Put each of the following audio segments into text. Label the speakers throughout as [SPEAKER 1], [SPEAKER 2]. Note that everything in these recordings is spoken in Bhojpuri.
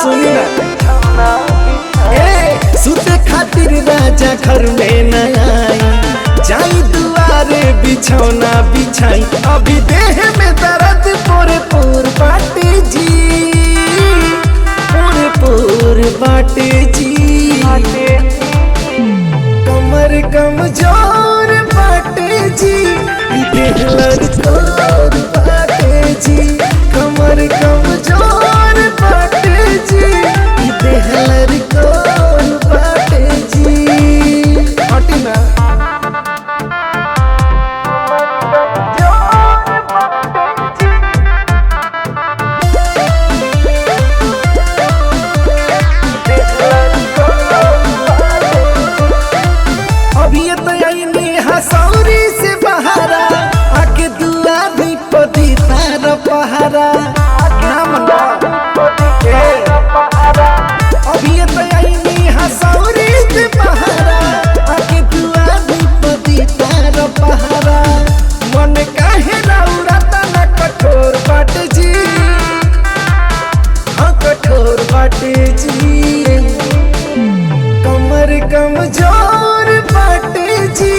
[SPEAKER 1] सुनी ना सुते खातिर राजा घर में न आई, जाई दुआरे बिछौना बिछाई, अभी देह में दर्द पोरे पोर बाटे जी, पोरे पोर बाटे जी, कमर कमजोर बाटे जी, देह लड़कोर बाटे जी, कमर कमजोर बाटे जी, देह लड़कोर बाटे जी। हटी ना हसौरी से बहारा आके दुआ भी पदी तार पहारा नाम अभी तो हसौरी से बहारा आके दुआ भी पदी तार पहारा, मन काहे रौरता न कठोर बाटे जी, हाँ कठोर बाटे जी, कमर कमजोर बाटे जी,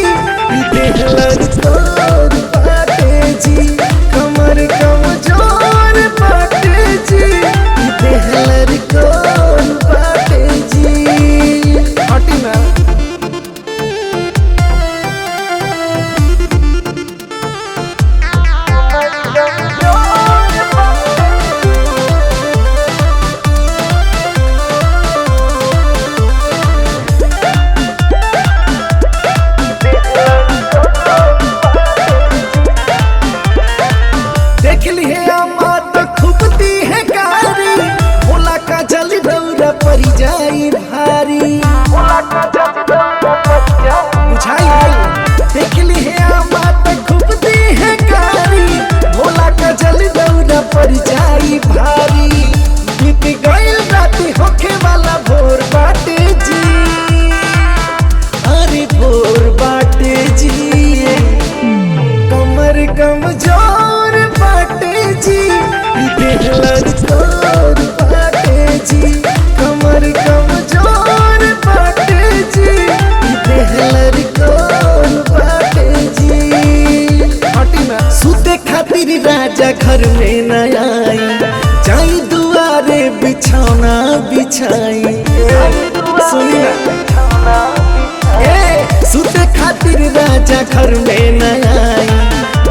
[SPEAKER 1] देह लड़कोर बाटे जी, कमर कमजोर बाटे जी, देह लड़कोर बाटे जी। हटी ना परी जाई भारी बुझाई, देख ली है बात खूब दी है कारी, भोला का जल दौरा परी जाई भारी, बीत गईल राती होखे वाला भोर बाटे जी, अरे भोर बाटे जी, कमर कमजोर बाटे जी, देह लड़कोर बाटे जी, कमर कमजोर बाटे जी, देह लड़कोर बाटे जी। हटी ना सुते खातिर राजा घर में न आई, जाई दुआरे बिछौना बिछाई, सुनी ना सुते खातिर राजा घर में न आई,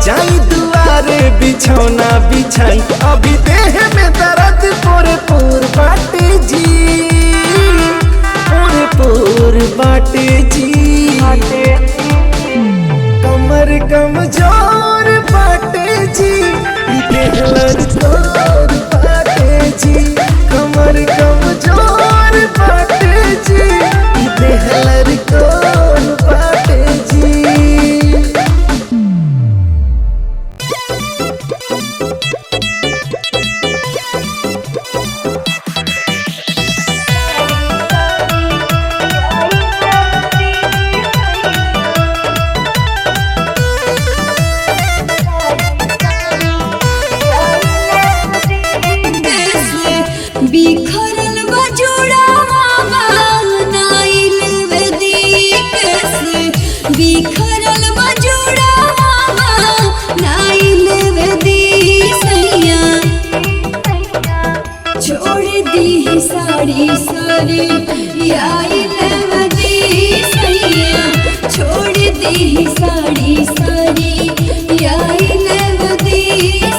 [SPEAKER 1] जाई दुआरे बिछौना बिछाई, अभी देह में दर्द पोरे पोर बाटे जी, पोरे पोर बाटे जी, कमर कमजोर बाटे जी, देह लड़कोर बाटे जी, कमर कमजोर बाटे जी, देह लड़कोर बाटे जी।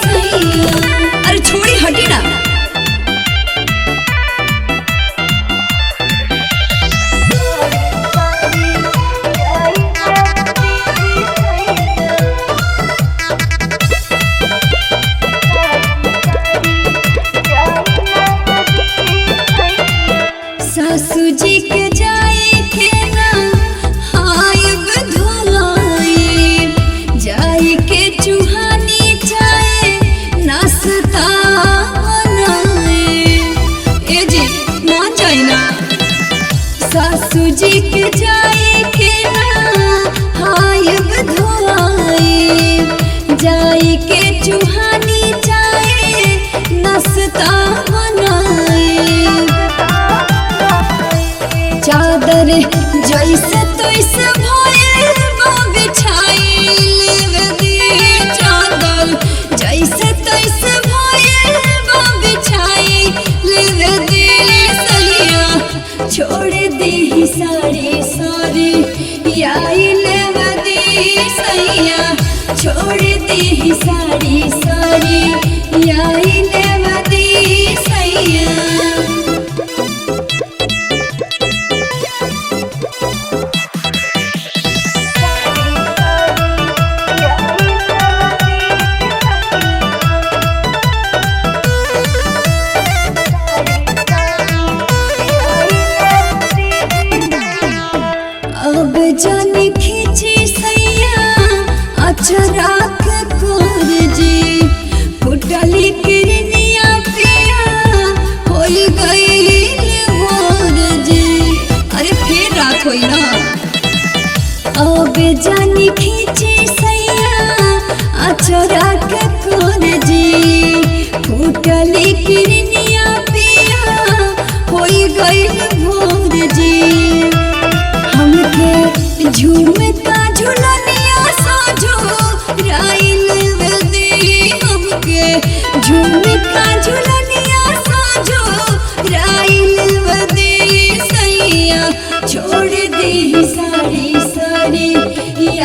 [SPEAKER 2] अरे छोड़ी हटी ना
[SPEAKER 3] सासू जी के जाए के ना हाय बधुआई, जाए के चूहानी चाहे नाश्ता बनाए, ए जी मान जाए ना, सासू जी के जाए के ना हाय बधुआई, जाए के चूहानी चाहे नाश्ता बनाए, तैसे भइल बा बिछाइल दी चादर जैसे तैसे भइल बा बिछाइल दी सैया छोड़ दी सारी सारी आइल दी सैया छोड़ दी सारी सारी आइल दी सैया अब जाने खींची सैया अचरा के कोर जी फुटली किरनिया पिया होई गई भोर जी अरे फिर रात होई ना अब जाने खींची सैया अचरा के कोर जी फुटली किरनिया पिया होई गई भोर जी हमके झूमता झुलनिया साजो राइल दी हमके झूमता झुलनिया साजो राइल दी सैया छोड़ दी सारी सारी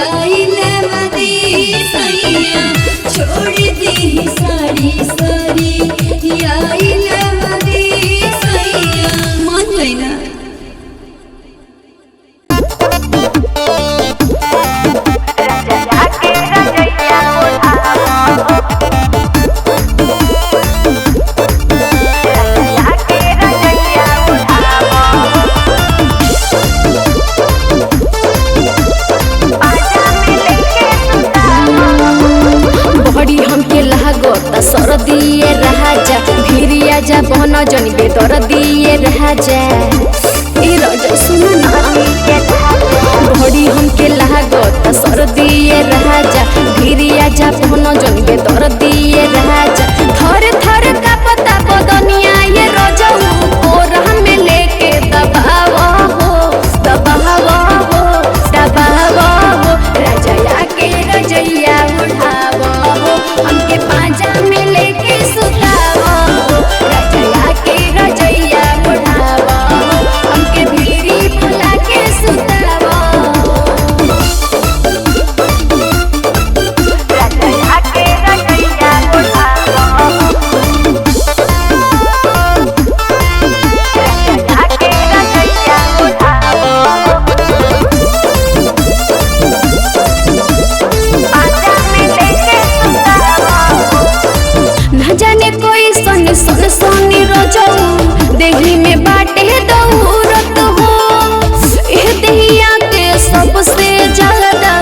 [SPEAKER 3] आइल दी सैया छोड़ दी सारी सारी आइल दी सैया मान जाई ना
[SPEAKER 4] सरदिए राजा भिरिया जा बहन जन बेदर दिए राजा ए राजा सुन ना घड़ी हमके लागत सरदिए राजा भिरिया जा बहन जन बेदर दिए राजा थर थर का पता बदनिया ये रजऊ और हमें लेके दबावा हो दबावा हो दबावा हो राजा आके रजैया उठावा हो हमके पांजा में लेके सुतावा हो राजा के रजैया उठावा हो हमके भीरी फुला के सुतावा राजा के रजैया उठावा राजा के रजैया उठावा पांजा में लेके सुतावा न जाने कोई सन सन सोनी रोजऊ देही में बाटे दौरत हो एह देहिया के सबसे ज्यादा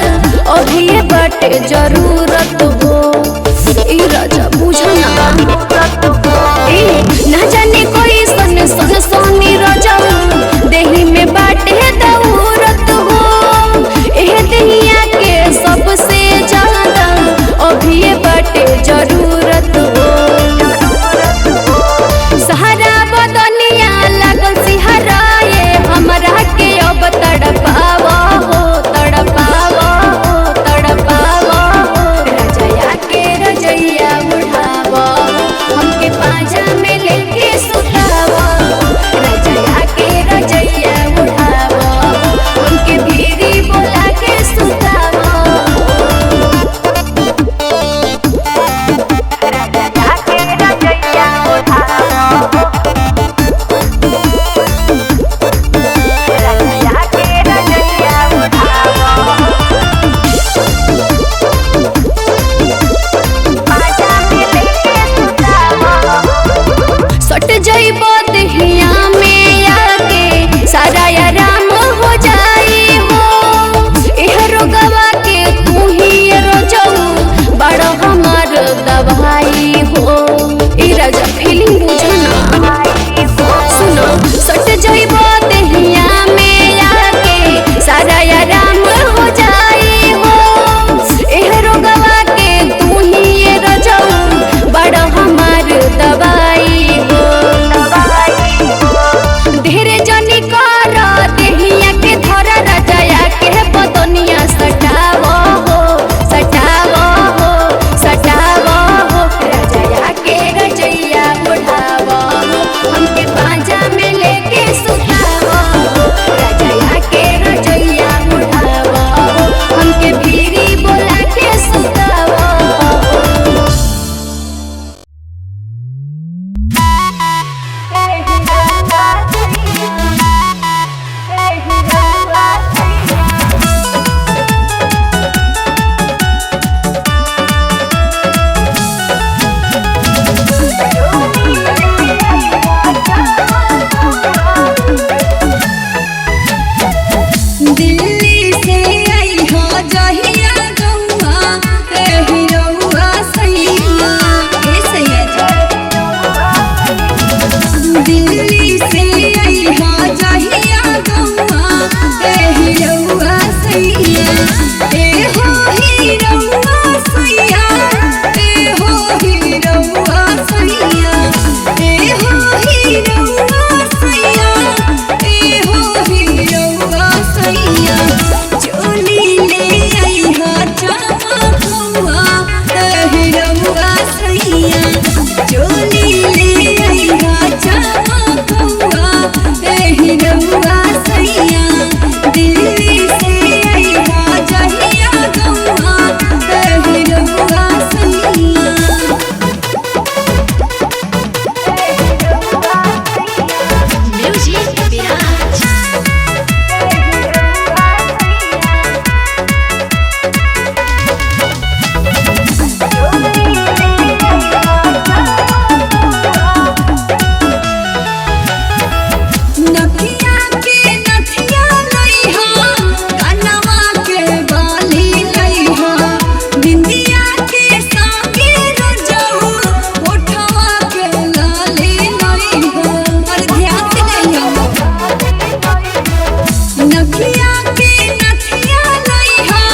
[SPEAKER 4] अभी ये बाटे जरूरत हो ई राजा बुझना न जाने कोई सन सन सोनी रोजऊ देही में बाटे दौरत हो एह देहिया के सबसे ज्यादा अभी ये बाटे जरूरत हो सहारा बदनिया लागल सिहराए हमरा के अब तड़पावा हो तड़पावा हो तड़पावा हो रजैया के रजैया उठावा हमके पांजा में लेके सुतावा रजैया के रजैया उठावा हमके भीरी बोला के सुतावा राजा के रजैया उठावा राजा के रजैया उठावा पांजा में लेके सुतावा सट जइबो देहिया में आके सारा आराम हो जाई हो एह रोगवा के तू ही रोजऊ बड़ हमार दवाई हो ई राजा फीलिंग बुझना सुनो सट जइबो देहिया में आके सारा आराम हो जाई हो एह रोगवा के तू ही रोजऊ बड़ हमार दवाई हो धीरे जनी कर देहिया के धरा रजया पाजा में लेके सुतावा राजा के रजैया उठावा हमके भीरी बोला के सुतावा
[SPEAKER 3] दिल्ली से आई हो जहिया गौआ एही रउआ सैया ए सैया दिल्ली से आई हो जहिया गौआ एही रउआ सैया ए हो ही रउआ सैया ए हो ही रउआ सैया ए हो ही रउआ सैया ए हो ही रउआ सैया चोली ले आई हा चमकौआ एही रउआ सैया चोली ले आई हा चमकौआ एही रउआ सैया दिल्ली से आई हा जहिया गौआ एही रउआ सैया
[SPEAKER 2] म्यूजिक विराज
[SPEAKER 3] नथिया के नथिया लइहा कनवा के बाली लइहा बिंदिया के संगे रजऊ ओठवा के लाली लइहा और ध्यान से लइहा नथिया के नथिया लइहा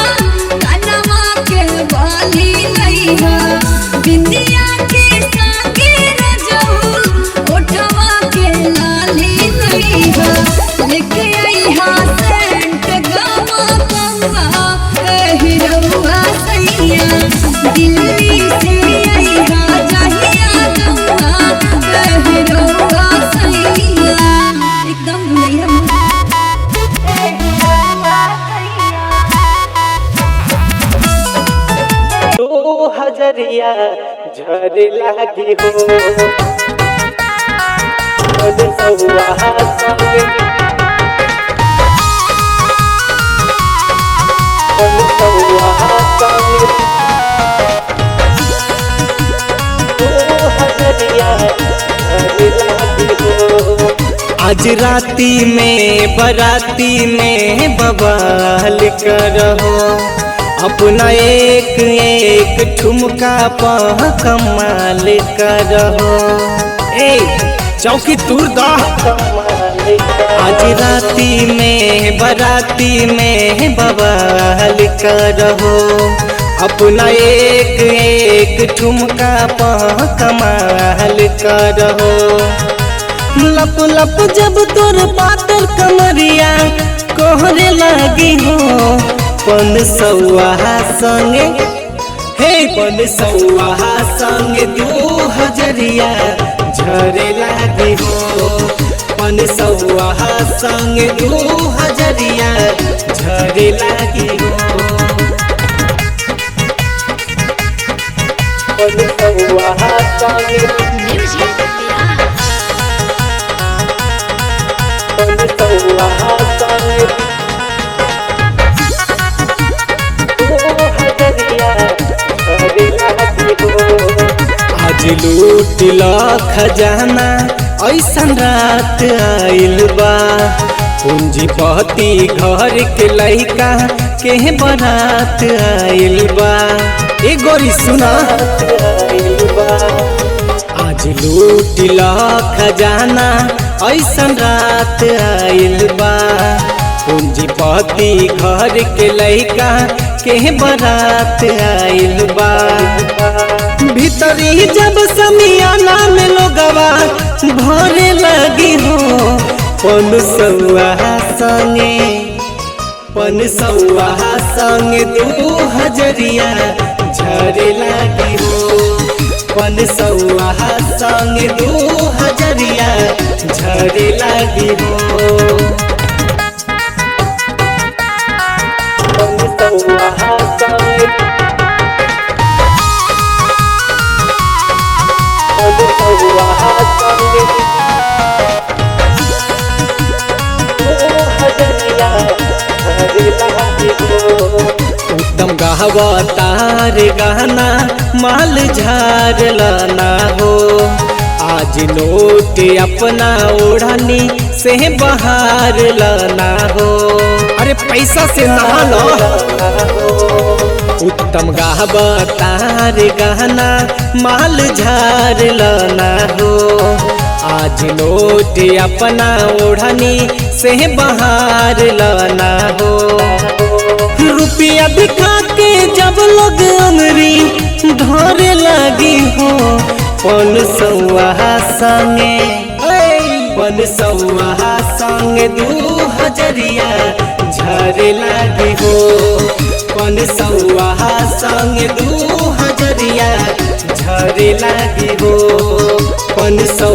[SPEAKER 3] कनवा के बाली लइहा बिंदिया के संगे रजऊ ओठवा के लाली लइहा लेके आइहा सेंट गवा कौआ एही रउआ सैया दिल्ली से आइहा जहिया गौआ एही रउआ सैया एकदम भुलैया
[SPEAKER 1] दो हजरिया झरे लागी हो पन सौआ संगे पन सौआ संगे दो हजरिया झरे लागी हो आज राती में बराती में बवाल करहो अपना एक एक ठुमका पह कमाल करहो ए चौकी तूर दा आज राती में बराती में बवाल करहो अपना एक एक ठुमका पह कमाल करहो लप लप जब तोर पातर कमरिया कोहरे लगी हो पन सौआ संगे हे पन सौआ संगे दो हजरिया झरे लागी हो पन सौआ संगे दो हजरिया झरे लागी हो पन सौआ संगे
[SPEAKER 2] म्यूजिक विराज
[SPEAKER 1] पन सौआ संगे आज लूट ला खजाना ऐसन रात आइल बा पूंजीपति घर के लइका के बारात आइल बा ए गोरी सुना आज लूट ला खजाना ऐसन रात आइल बा पूंजीपति घर के लइका के बारात आइल बा भीतरी जब समियाना में लोगवा भरे लगी हो पन सौआ संगे दो हजरिया झरे लगी हो 500 संग 2000 झरे लागी हो 500 उत्तम गावतार गाना माल झार लाना हो आज नोट अपना ओढ़नी से बाहर लाना हो अरे पैसा से नहा लो उत्तम गावतार गाना माल झार लाना हो आज नोट अपना ओढ़नी से बाहर लाना हो रुपया दिखा के जब लोग अमरी धरे लगी हो 500 संगे 500 संगे 2000 झरे लगी हो 500 संगे 2000 झरे लगी हो 500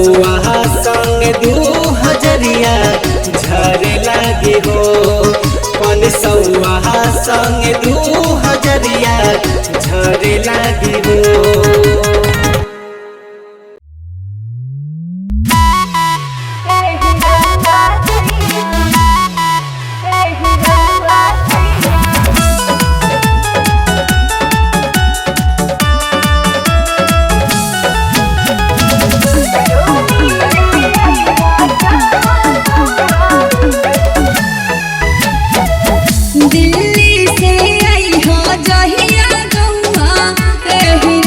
[SPEAKER 1] संगे 2000 झरे लगी हो 500 संग 2000 झरे लागी हो
[SPEAKER 3] दिल्ली से आई हो जहिया गौआ एही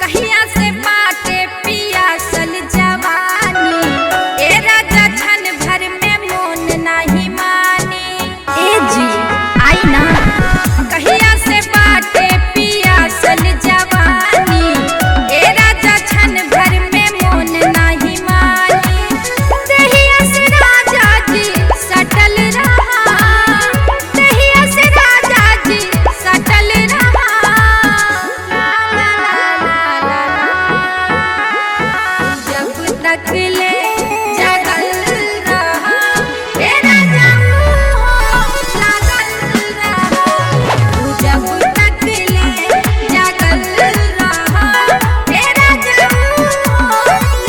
[SPEAKER 3] कहिया से बाटे पियासल जवानी, ए राजा छन भर में मोन नहीं मानी।
[SPEAKER 4] ए जी
[SPEAKER 3] आई ना कहिया से बाटे पियासल जवानी, ए राजा छन भर में मोन नहीं मानी। दहिया से राजा जी सटल रहा, दहिया से राजा जी सटल रहा। जब तक ले जगल रहा, ए राजा लागल रहा। जब तक ले जगल रहा, ए राजा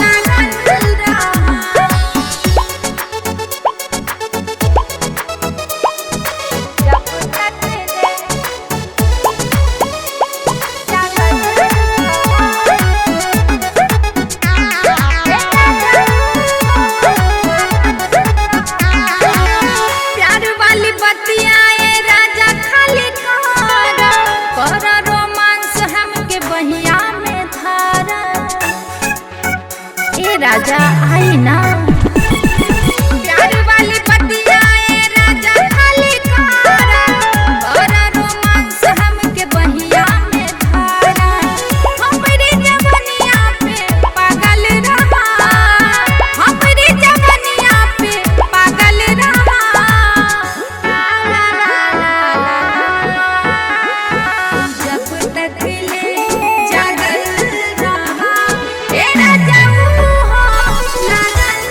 [SPEAKER 3] लागल रहा। जब तक ले प्यार वाली बतियाए राजा खाली कर रोमांस हमके बहिया में धारा। ए राजा आई ना प्यार वाली बतियाए राजा खाली कर रोमांस हमके बहिया में धारा। हमरी जवनिया पे पागल रहा, हमरी जवनिया पे पागल रहा। जब तक ले जागल रहा, ए राजा लागल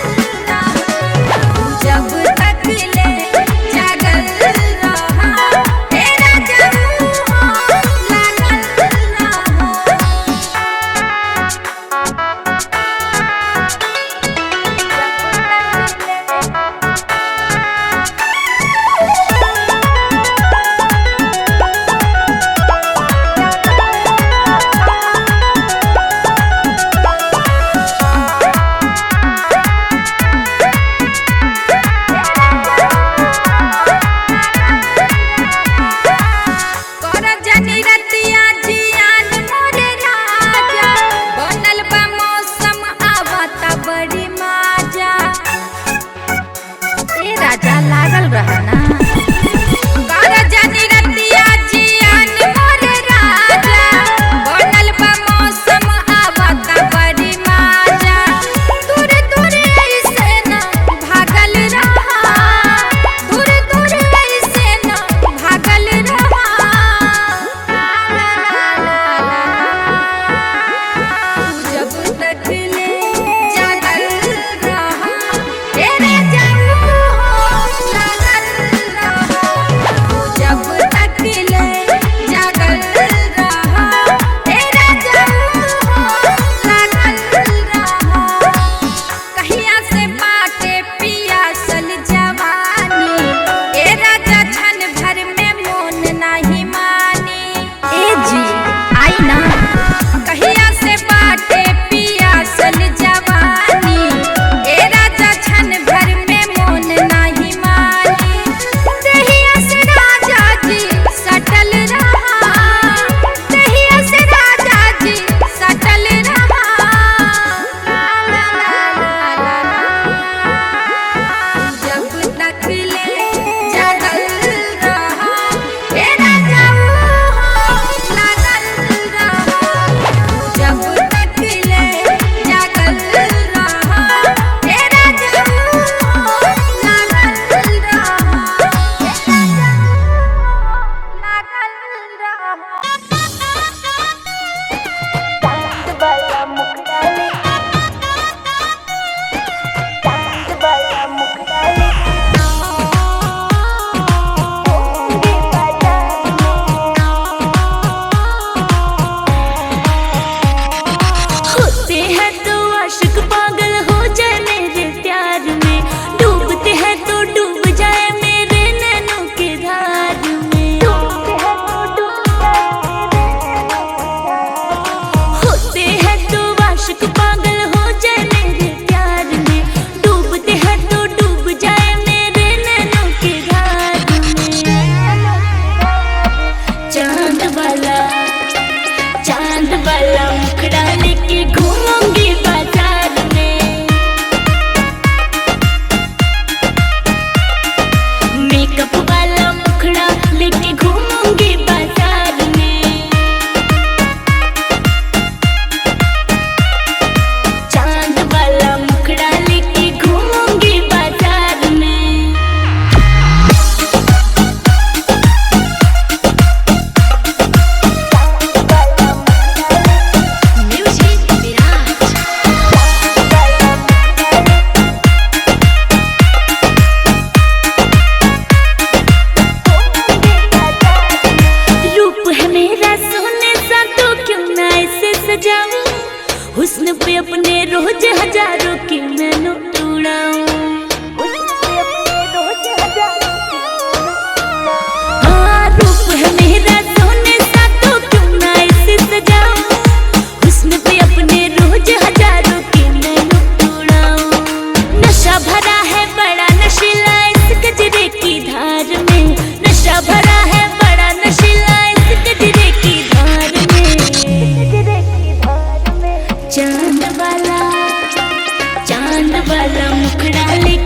[SPEAKER 4] चांद वाला मुखड़ा लेके घूमूंगी बाजार में। मेकअप वाला मुखड़ा लेके घूमूंगी बाजार में। चांद वाला मुखड़ा लेके घूमूंगी बाजार में।
[SPEAKER 2] म्यूजिक विराज।
[SPEAKER 4] रूप है मेरा सोने सा तो क्यों ना इसे सजाऊं। हुस्न पे अपने रोज हजारों की मैं नोट उड़ाऊं। हाँ, रूप है मेरा सोने सा तो क्यों ना इसे सजाऊं। हुस्न पे अपने रोज हजारों की मैं नोट उड़ाऊं। नशा भरा है बड़ा नशीला इस गजरे की धार में। नशा भरा है बड़ा नशीला इस गजरे की धार में। चांद वाला मुखड़ा ले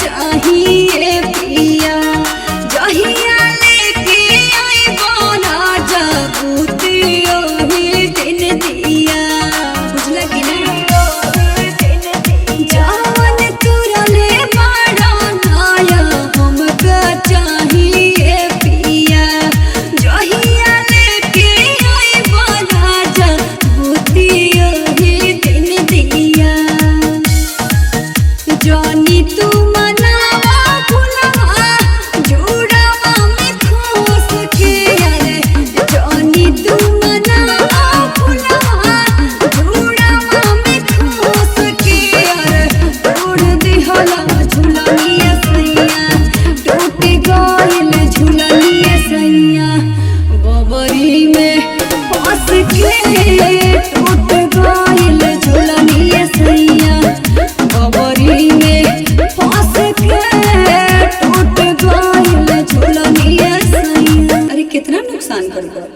[SPEAKER 3] चाहिए पिया जहिया लेके आई बना जबूतियो ही दिन दिया बुझला कि ना जान तुरले बड़ा नाया हमका चाहिए पिया जहिया लेके आई बना जबूतियो ही दिन दिया जानी तू मनावा भुलावा जुड़ावा में खोस के अरे जानी तू मनावा भुलावा जुड़ावा में खोस के अरे तोड़ दिहला झुलनिया सैया टूट गइल झुलनिया सैया बबरी में फंस के टूट गइल झुलनिया सैया बबरी में फंस के टूट गइल झुलनिया सैया अरे कितना नुकसान कर गया।